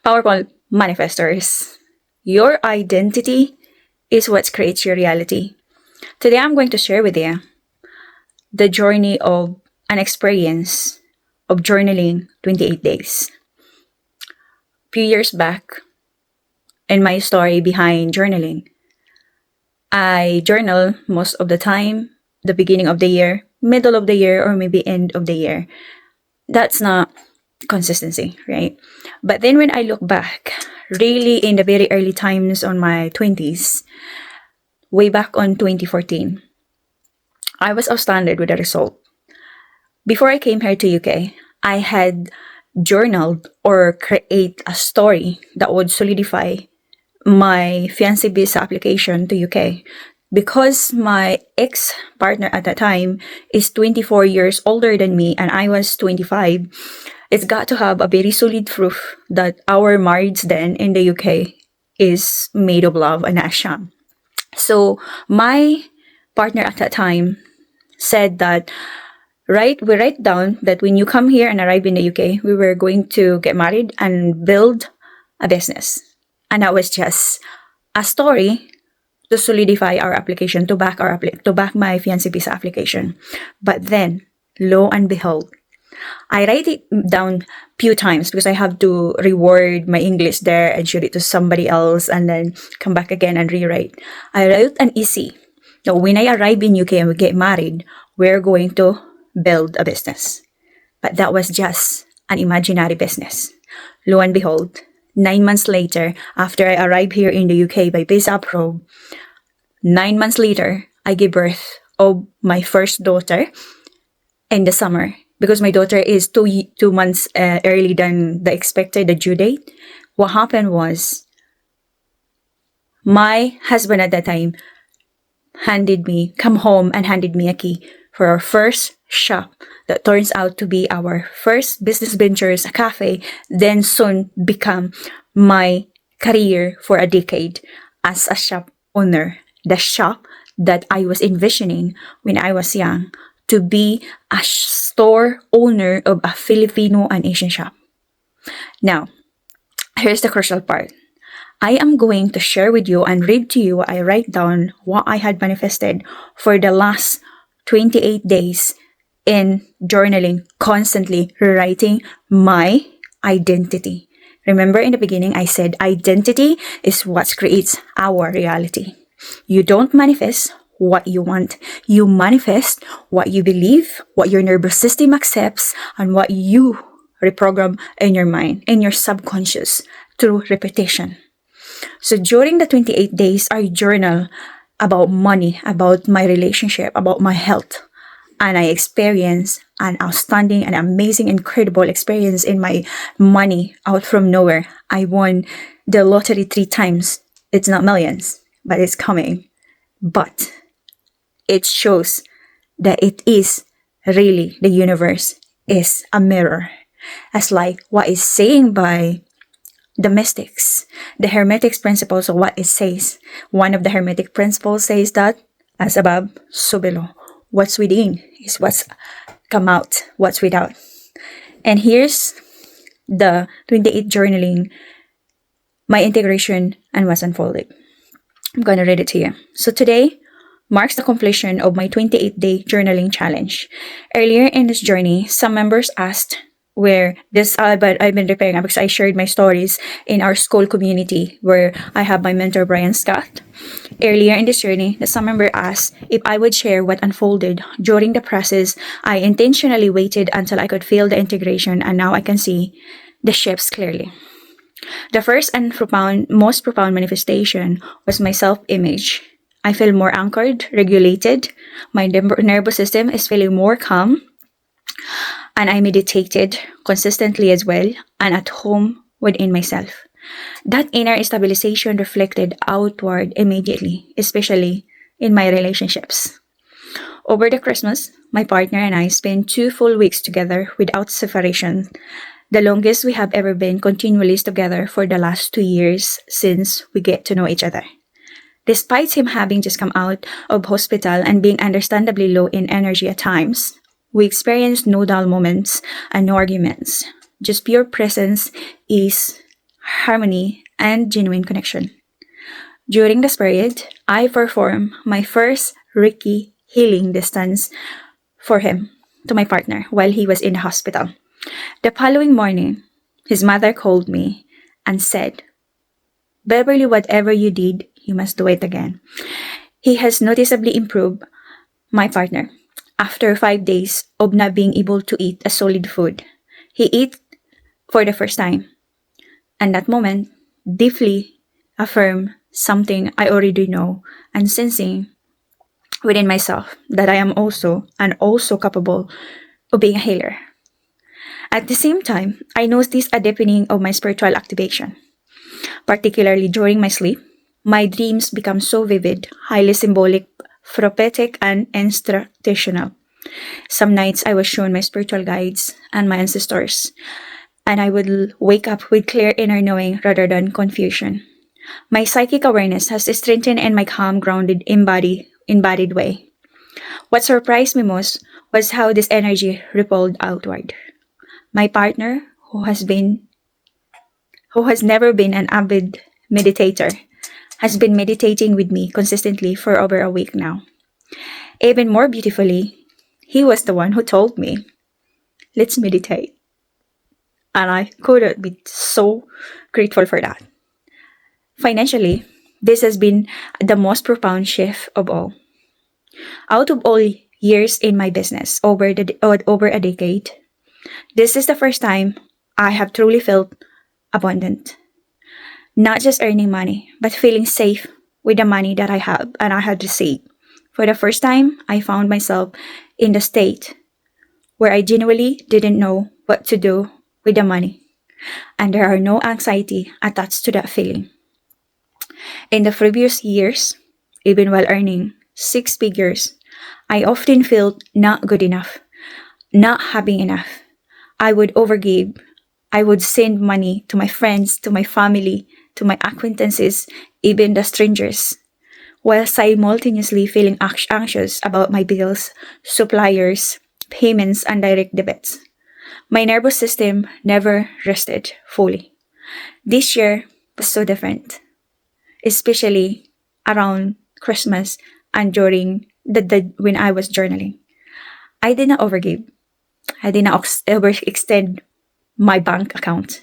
Powerful manifestors. Your identity is what creates your reality. Today, I'm going to share with you the journey of an experience of journaling 28 days. A few years back, in my story behind journaling, I journal most of the time, the beginning of the year, middle of the year, or maybe end of the year. That's not consistency, right? But then when I look back, really in the very early times on my 20s, way back on 2014, I was astounded with the result. Before I came here to UK, I had journaled or create a story that would solidify my fiancé visa application to UK. Because my ex-partner at that time is 24 years older than me and I was 25, it's got to have a very solid proof that our marriage then in the UK is made of love and not a sham. So my partner at that time said that, we write down that when you come here and arrive in the UK, we were going to get married and build a business. And that was just a story to solidify our application, to back my fiancé visa application. But then, lo and behold, I write it down few times because I have to reword my English there and show it to somebody else and then come back again and rewrite. I wrote an essay. Now, when I arrive in UK and we get married, we're going to build a business. But that was just an imaginary business. Lo and behold, 9 months later, after I arrived here in the UK by visa approved, 9 months later, I gave birth of my first daughter in the summer. Because my daughter is 2 months early than the expected, the due date, what happened was, my husband at that time come home and handed me a key for our first shop that turns out to be our first business ventures, a cafe, then soon become my career for a decade as a shop owner. The shop that I was envisioning when I was young to be a store owner of a Filipino and Asian shop. Now, here's the crucial part. I am going to share with you and read to you. I write down what I had manifested for the last 28 days in journaling, constantly writing my identity. Remember in the beginning, I said identity is what creates our reality. You don't manifest what you want. You manifest what you believe, what your nervous system accepts, and what you reprogram in your mind, in your subconscious, through repetition. So during the 28 days, I journal about money, about my relationship, about my health. And I experienced an outstanding and amazing, incredible experience in my money out from nowhere. I won the lottery 3 times. It's not millions, but it's coming. But it shows that it is really, the universe is a mirror. As like what is saying by the mystics, the Hermetic principles of what it says. One of the Hermetic principles says that, as above, so below. What's within is what's come out, what's without. And here's the 28 journaling, my integration and what's unfolded. I'm going to read it to you. So today marks the completion of my 28-day journaling challenge. Earlier in this journey, some members asked where this, but I've been preparing because I shared my stories in our school community where I have my mentor, Brian Scott. Earlier in this journey, some member asked if I would share what unfolded during the process. I intentionally waited until I could feel the integration, and now I can see the shifts clearly. The first and most profound manifestation was my self-image. I feel more anchored, regulated. My nervous system is feeling more calm. And I meditated consistently as well and at home within myself. That inner stabilization reflected outward immediately, especially in my relationships. Over the Christmas, my partner and I spent 2 full weeks together without separation, the longest we have ever been continually together for the last 2 years since we get to know each other. Despite him having just come out of hospital and being understandably low in energy at times, we experienced no dull moments and no arguments. Just pure presence, ease, harmony, and genuine connection. During this period, I performed my first Reiki healing distance for him to my partner while he was in the hospital. The following morning, his mother called me and said, "Beverly, whatever you did, you must do it again." He has noticeably improved my partner. After 5 days of not being able to eat a solid food, he ate for the first time. And that moment deeply affirmed something I already know and sensing within myself that I am also capable of being a healer. At the same time, I noticed a deepening of my spiritual activation, particularly during my sleep. My dreams become so vivid, highly symbolic, prophetic, and instructional. Some nights I was shown my spiritual guides and my ancestors, and I would wake up with clear inner knowing rather than confusion. My psychic awareness has strengthened in my calm, grounded, embodied way. What surprised me most was how this energy rippled outward. My partner, who has never been an avid meditator, has been meditating with me consistently for over a week now. Even more beautifully, he was the one who told me, "Let's meditate." And I couldn't be so grateful for that. Financially, this has been the most profound shift of all. Out of all years in my business, over a decade, this is the first time I have truly felt abundant. Not just earning money, but feeling safe with the money that I have and I had received. For the first time, I found myself in the state where I genuinely didn't know what to do with the money, and there are no anxiety attached to that feeling. In the previous years, even while earning 6 figures, I often felt not good enough, not having enough. I would overgive. I would send money to my friends, to my family, to my acquaintances, even the strangers, while simultaneously feeling anxious about my bills, suppliers, payments, and direct debits. My nervous system never rested fully. This year was so different, especially around Christmas and during when I was journaling. I did not overgive. I did not overextend my bank account.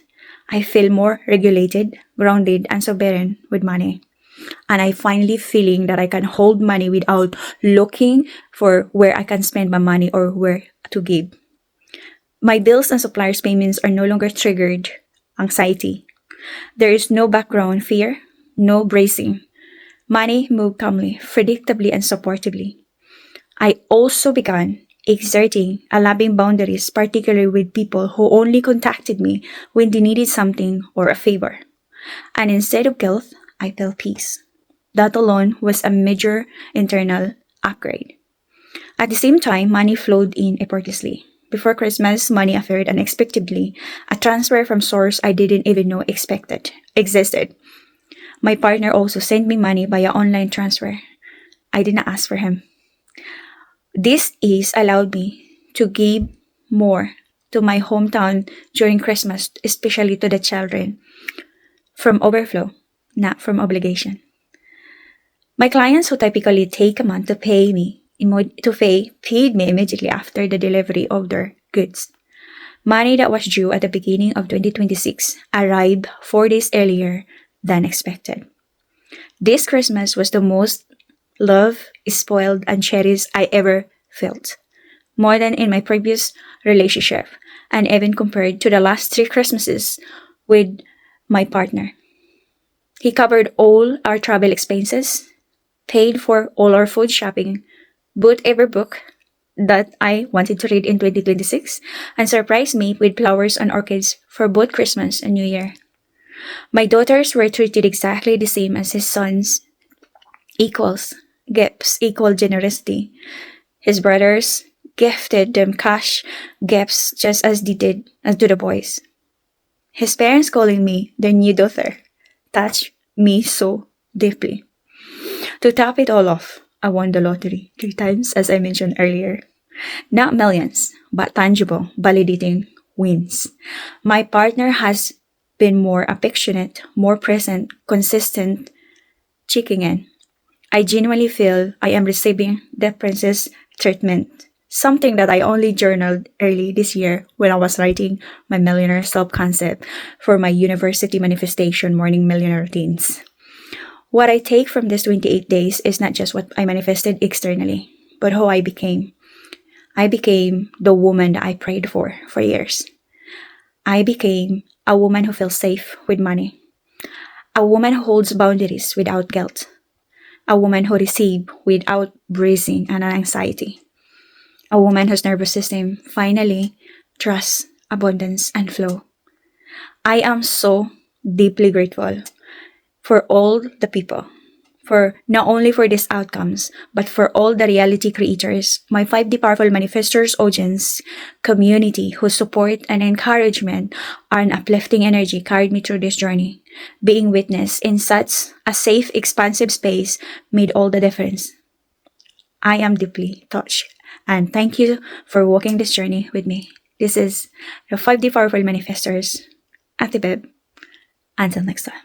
I feel more regulated, grounded, and sovereign with money. And I finally feeling that I can hold money without looking for where I can spend my money or where to give. My bills and suppliers' payments are no longer triggered anxiety. There is no background fear, no bracing. Money moved calmly, predictably, and supportively. I also began exerting a loving boundaries, particularly with people who only contacted me when they needed something or a favor. And instead of guilt, I felt peace. That alone was a major internal upgrade. At the same time, money flowed in effortlessly. Before Christmas, money appeared unexpectedly, a transfer from source I didn't even know existed. My partner also sent me money via online transfer. I did not ask for him. This ease allowed me to give more to my hometown during Christmas, especially to the children, from overflow, not from obligation. My clients who typically take a month to paid me immediately after the delivery of their goods. Money that was due at the beginning of 2026 arrived 4 days earlier than expected. This Christmas was the most loved, spoiled, and cherished I ever felt, more than in my previous relationship, and even compared to the last 3 Christmases with my partner. He covered all our travel expenses, paid for all our food shopping, bought every book that I wanted to read in 2026, and surprised me with flowers and orchids for both Christmas and New Year. My daughters were treated exactly the same as his sons. Gifts equal generosity. His brothers gifted them cash gifts just as they did as to the boys. His parents calling me their new daughter touched me so deeply. To top it all off, I won the lottery 3 times, as I mentioned earlier. Not millions, but tangible, validating wins. My partner has been more affectionate, more present, consistent, checking in. I genuinely feel I am receiving the princess treatment, something that I only journaled early this year when I was writing my millionaire self-concept for my university manifestation morning millionaire routines. What I take from this 28 days is not just what I manifested externally, but who I became. I became the woman that I prayed for years. I became a woman who feels safe with money. A woman who holds boundaries without guilt. A woman who receives without bracing and anxiety. A woman whose nervous system finally trusts abundance and flow. I am so deeply grateful for all the people, for not only for these outcomes, but for all the reality creators, my 5D Powerful Manifestors audience, community whose support and encouragement and uplifting energy carried me through this journey. Being witnessed in such a safe, expansive space made all the difference. I am deeply touched, and thank you for walking this journey with me. This is the 5D Powerful Manifestors, Ate Beb. Until next time.